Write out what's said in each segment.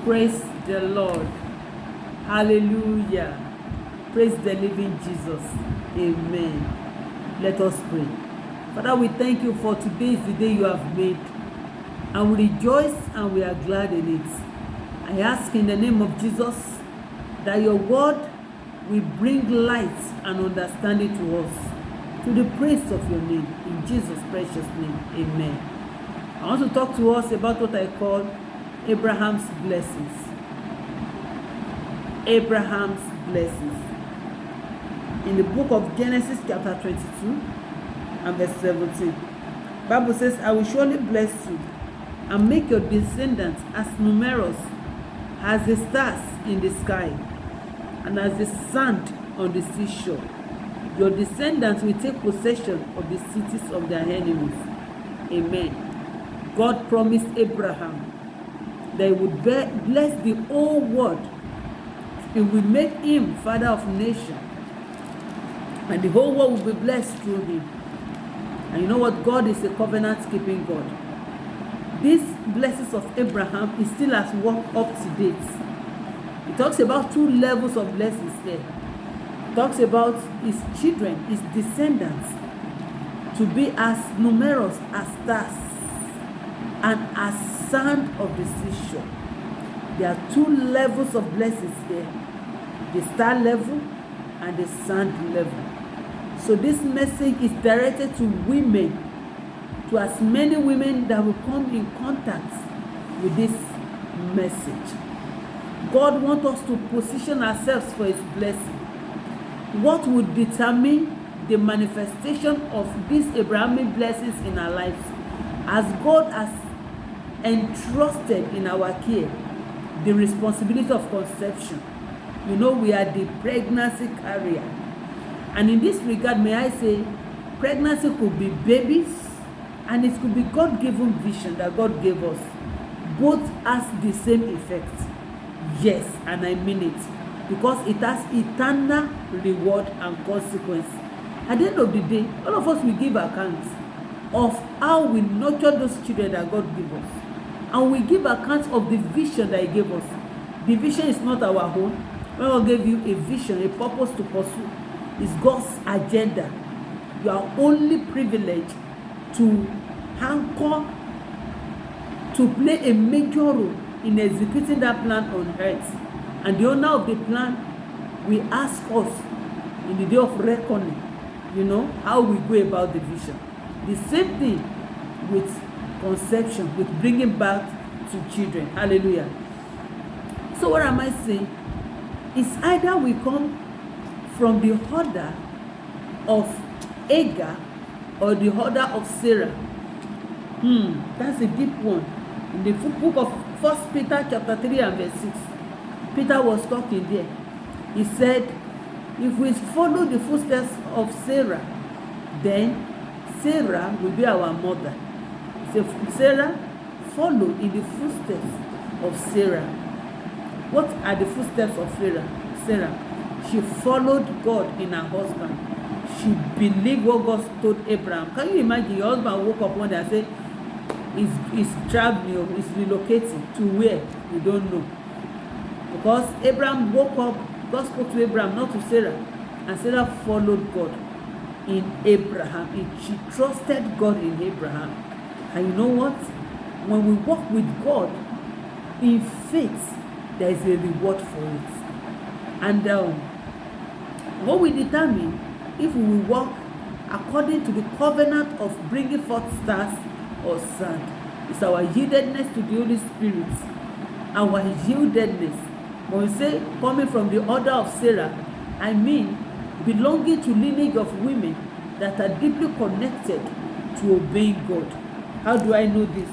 Praise the Lord. Hallelujah. Praise the living Jesus. Amen. Let us pray. Father, we thank you for today is the day you have made. And we rejoice and we are glad in it. I ask in the name of Jesus that your word will bring light and understanding to us, to the praise of your name. In Jesus' precious name. Amen. I want to talk to us about what I call Abraham's blessings. Abraham's blessings. In the book of Genesis chapter 22 and verse 17, the Bible says, I will surely bless you and make your descendants as numerous as the stars in the sky and as the sand on the seashore. Your descendants will take possession of the cities of their enemies. Amen. God promised Abraham that he would bless the whole world. He will make him father of nations, and the whole world will be blessed through him. And you know what? God is a covenant-keeping God. These blessings of Abraham is still as work up to date. It talks about two levels of blessings there. It talks about his children, his descendants, to be as numerous as stars and as sand of the seashore. There are two levels of blessings there. The star level and the sand level. So this message is directed to women, to as many women that will come in contact with this message. God wants us to position ourselves for his blessing. What would determine the manifestation of these Abrahamic blessings in our lives, as God has entrusted in our care the responsibility of conception. You know, we are the pregnancy carrier. And in this regard, may I say, pregnancy could be babies, and it could be God-given vision that God gave us. Both has the same effect. Yes, and I mean it. Because it has eternal reward and consequence. At the end of the day, all of us will give account of how we nurture those children that God gave us. And we give account of the vision that he gave us. The vision is not our own. When God gave you a vision, a purpose to pursue, it's God's agenda. You are only privileged to anchor, to play a major role in executing that plan on earth. And the owner of the plan will ask us in the day of reckoning, you know, how we go about the vision. The same thing with conception, with bringing back to children. Hallelujah. So what am I saying? It's either we come from the order of Hagar or the order of Sarah. That's a deep one. In the book of 1 Peter chapter 3 and verse 6, Peter was talking there. He said, if we follow the footsteps of Sarah, then Sarah will be our mother. So Sarah followed in the footsteps of Sarah. What are the footsteps of Sarah? She followed God in her husband. She believed what God told Abraham. Can you imagine your husband woke up one day and said, he's traveling, he's relocating to where? We don't know. Because Abraham woke up, God spoke to Abraham, not to Sarah. And Sarah followed God in Abraham. She trusted God in Abraham. And you know what? When we walk with God in faith, there is a reward for it. And what we determine if we will walk according to the covenant of bringing forth stars or sand is our yieldedness to the Holy Spirit. Our yieldedness. When we say coming from the order of Sarah, I mean belonging to lineage of women that are deeply connected to obeying God. How do I know this?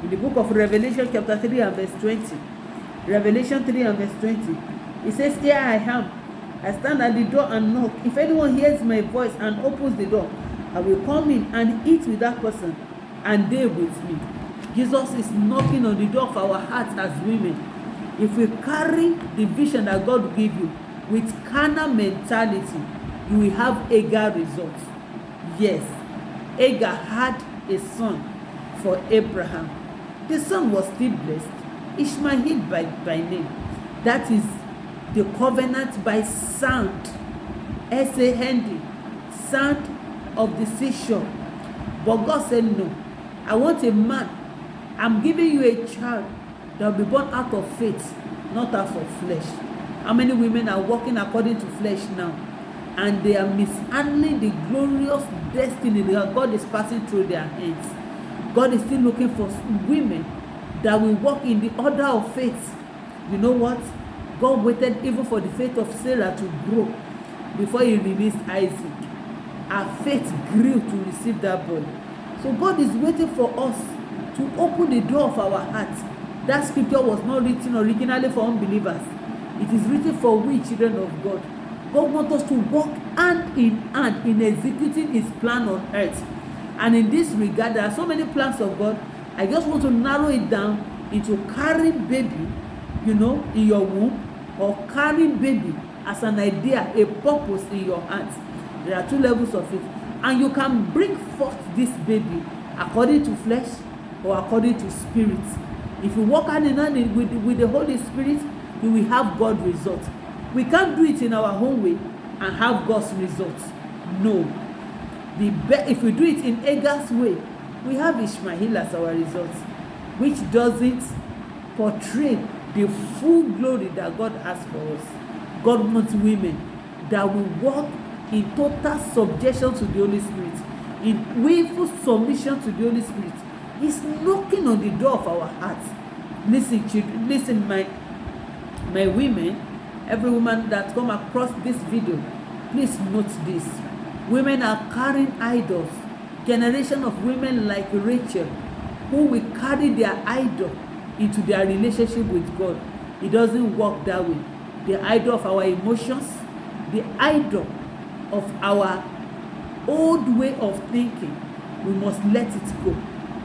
In the book of Revelation chapter 3 and verse 20. Revelation 3 and verse 20. It says, here I am. I stand at the door and knock. If anyone hears my voice and opens the door, I will come in and eat with that person and they with me. Jesus is knocking on the door of our hearts as women. If we carry the vision that God will give you with carnal mentality, you will have Hagar results. Yes, Hagar had a son for Abraham. The son was still blessed, Ishmael by name. That is the covenant by sound, S-A-N-D, sound of decision. But God said, no, I want a man. I'm giving you a child that will be born out of faith, not out of flesh. How many women are walking according to flesh now? And they are mishandling the glorious destiny that God is passing through their hands. God is still looking for women that will walk in the order of faith. You know what? God waited even for the faith of Sarah to grow before he released Isaac. Our faith grew to receive that boy. So God is waiting for us to open the door of our hearts. That scripture was not written originally for unbelievers. It is written for we children of God. God wants us to walk hand in hand in executing his plan on earth. And in this regard, there are so many plans of God. I just want to narrow it down into carrying baby, in your womb, or carrying baby as an idea, a purpose in your heart. There are two levels of it. And you can bring forth this baby according to flesh or according to spirit. If you walk hand in hand with the Holy Spirit, you will have God's results. We can't do it in our own way and have God's results. No. If we do it in Hagar's way, we have Ishmael as our results, which doesn't portray the full glory that God has for us. God wants women that will walk in total subjection to the Holy Spirit, in willful submission to the Holy Spirit. He's knocking on the door of our hearts. Listen, children, listen, my women, every woman that come across this video, please note this. Women are carrying idols. Generation of women like Rachel, who will carry their idol into their relationship with God. It doesn't work that way. The idol of our emotions, the idol of our old way of thinking, we must let it go.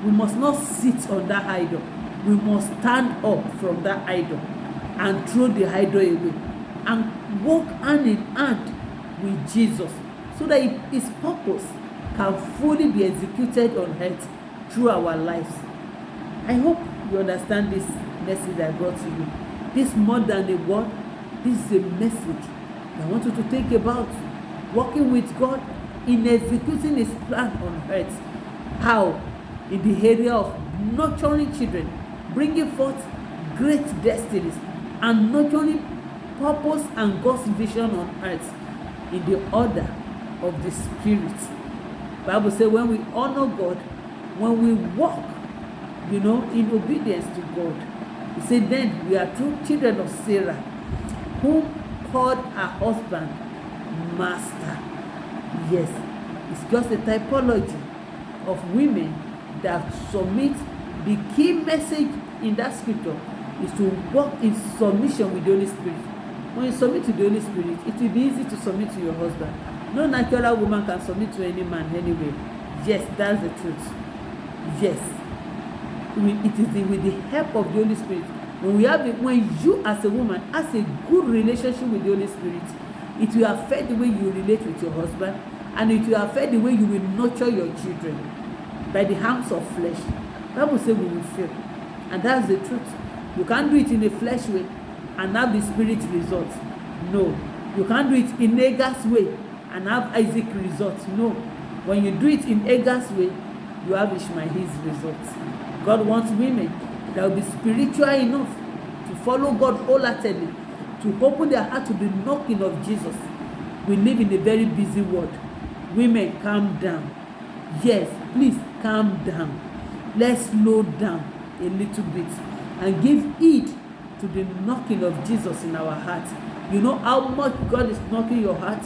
We must not sit on that idol. We must stand up from that idol and throw the idol away and walk hand in hand with Jesus, so that his purpose can fully be executed on earth through our lives. I hope you understand this message I brought to you. This more than a word, this is a message I want you to think about. Working with God in executing his plan on earth. How? In the area of nurturing children, bringing forth great destinies, and nurturing purpose and God's vision on earth in the order of the Spirit. The Bible says when we honor God, when we walk, in obedience to God, he said then we are true children of Sarah, whom called her husband master. Yes, it's just a typology of women that submit. The key message in that scripture is to walk in submission with the Holy Spirit. When you submit to the Holy Spirit, it will be easy to submit to your husband. No natural woman can submit to any man anyway. Yes, that's the truth. Yes, it is with the help of the Holy Spirit. When you as a woman has a good relationship with the Holy Spirit, it will affect the way you relate with your husband, and it will affect the way you will nurture your children by the hands of flesh. The Bible says we will fail, and that's the truth. You can't do it in a flesh way and have the spirit results. No, you can't do it in Hagar's way and have Isaac results. No, when you do it in Hagar's way, you have Ishmael's results. God wants women that will be spiritual enough to follow God wholeheartedly, to open their heart to the knocking of Jesus. We live in a very busy world. Women, calm down. Yes, please calm down. Let's slow down a little bit and give heed to the knocking of Jesus in our hearts. You know how much God is knocking your heart?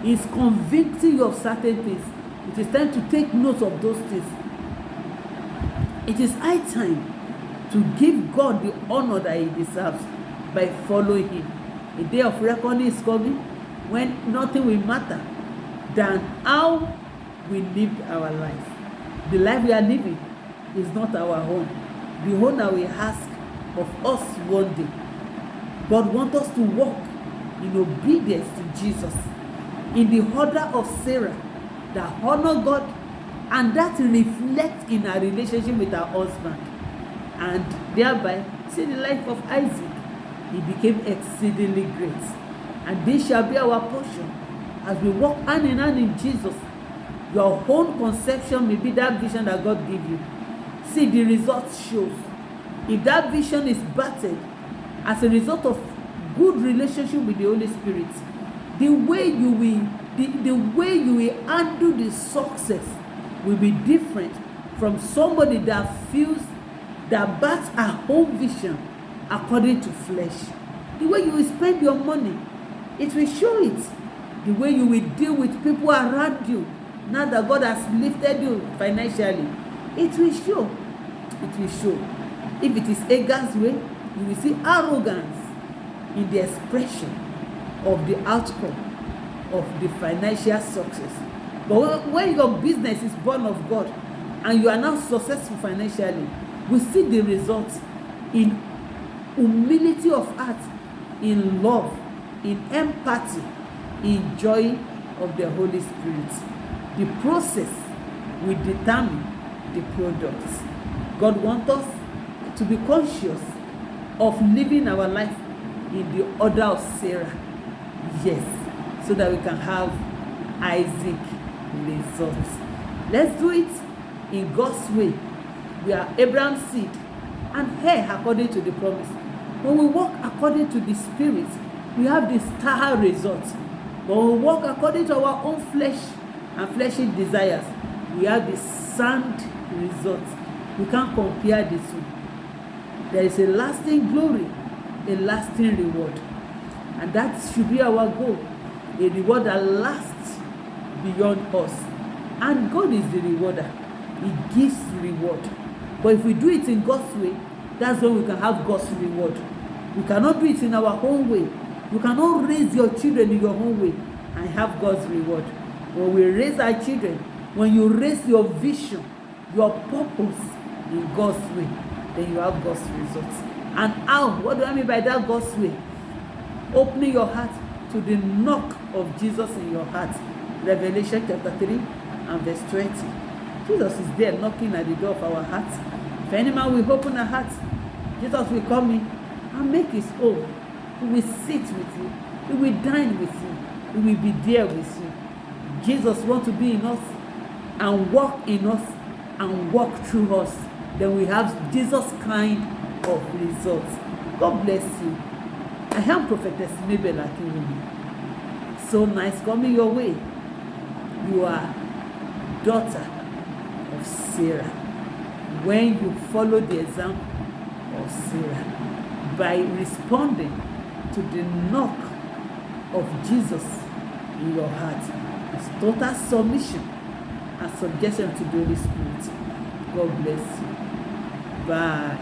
He's convicting you of certain things. It is time to take note of those things. It is high time to give God the honor that he deserves by following him. A day of reckoning is coming when nothing will matter than how we lived our life. The life we are living is not our own. The owner will ask of us one day. God wants us to walk in obedience to Jesus, in the order of Sarah, that honor God, and that reflects in our relationship with our husband, and thereby See the life of Isaac. He became exceedingly great. And this shall be our portion as we walk hand in hand in Jesus. Your own conception may be that vision that God gave you. See, the result shows. If that vision is battered as a result of good relationship with the Holy Spirit, the way you will handle the success will be different from somebody that bats her own vision according to flesh. The way you will spend your money, it will show it. The way you will deal with people around you, now that God has lifted you financially, it will show. It will show. If it is Hagar's way, you will see arrogance in the expression of the outcome of the financial success. But when your business is born of God and you are now successful financially, we see the results in humility of heart, in love, in empathy, in joy of the Holy Spirit. The process will determine the products. God wants us to be conscious of living our life in the order of Sarah. Yes, so that we can have Isaac results. Let's do it in God's way. We are Abraham's seed and heir according to the promise. When we walk according to the Spirit, we have the star results. When we walk according to our own flesh and fleshly desires, we have the sand results. We can't compare the two. There is a lasting glory, a lasting reward. And that should be our goal. A reward that lasts beyond us. And God is the rewarder. He gives reward. But if we do it in God's way, that's when we can have God's reward. We cannot do it in our own way. You cannot raise your children in your own way and have God's reward. When we raise our children, when you raise your vision, your purpose in God's way, then you have God's results. And how? What do I mean by that God's way? Opening your heart to the knock of Jesus in your heart. Revelation chapter 3 and verse 20. Jesus is there knocking at the door of our hearts. If any man will open a heart, Jesus will come in and make his own. He will sit with you. He will dine with you. He will be there with you. Jesus wants to be in us and walk in us and walk through us. Then we have Jesus kind of results. God bless you. I am Prophetess Mabel Akinwumi. So nice coming your way. You are daughter of Sarah. When you follow the example of Sarah by responding to the knock of Jesus in your heart, it's total submission and subjection to the Holy Spirit. God bless you. Bye.